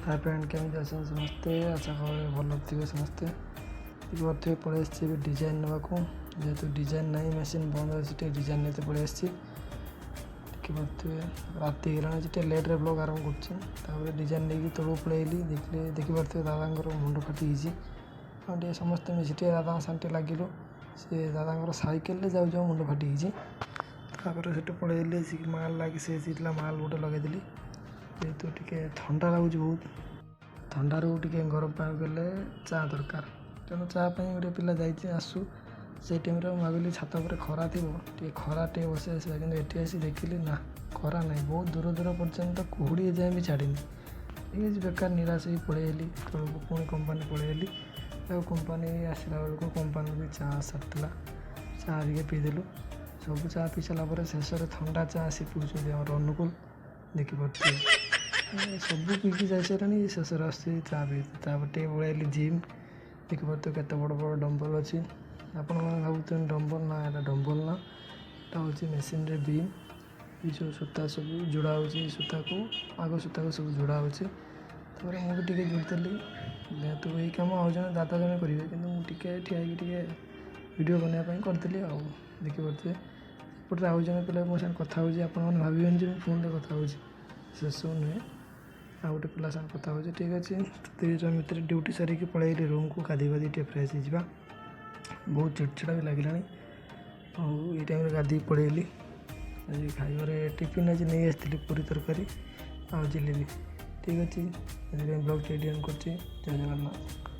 Hi friend केमी असन समस्ते आशा कर भल थे समस्ते देखिए पलि आसी डिजाइन नाक जेहेतु डिजाइन ना मेसीन बंद अच्छे डिजाइन नहीं पलि आसी देखिए राति है लेट्रे ब्लॉग आरंभ कर डिजाइन नहीं तौक पलैली देखिए दादा मुंड फाटी समस्ते मिसी दादा साथे लगिलु सी दादा सैकेल जाऊ मुंड फाटी से पलैली माल लगे सी माल गोटे लगेदी जेहेतु टे ठंडा लगुच बहुत ठंडारू टे गरम पाक गले चा दरकार तेणु चापाई गोटे पिला आसू से टाइम भाविली छात पर खरा थी खरा टे बस आसा कि ये आसी देखिली ना खरा ना बहुत दूर दूर पर्यंत कुहुड़ी जाए भी छाड़ी ये बेकार निराश हो पलैली तौक पुणी कंपानी पलैली कंपानी आसला बेलू कंपानी भी चा सारा चा टे पीदेलु सब चा पी सारापर शेष ठंडा चा आसी पीछे अनुकूल देखिपे सब पीकी जाई सारे शेष चा पी पलैली जिम देखिपे केत बड़ बड़ डम्बल अच्छी आपण मैंने भावुं डम्बल ना यहाँ डम्बल ना यहाँ हूँ मेसीन रे बीम ये जो सूता सब जोड़ा हो सूता को आग सूता को सब जोड़ा हो मुझे जोड़ती जेहेतु यही कम आज जन दादा जन करेंगे कि मुझे ठिया वीडियो बनवाई करी देखिपे सेपटे आउ जन पिला मो साथ कथा आपने भावें जो फोन में कथा शेष नुहे आ गए पिला साथ कथा हो ठीक अच्छे 30 मिनट भितर ड्यूटी सारिकी पलैली रूम को गाधी बाधी टे फ्रेश हो बहुत चिड़चिड़ा भी लगे ये टाइम गाधी पलैली आज खाइबार टिफिन आज नहीं आसती पूरी तरकारी आ जिलेबी ठीक अच्छे ब्लॉग टे एंड कर जय जगन्नाथ।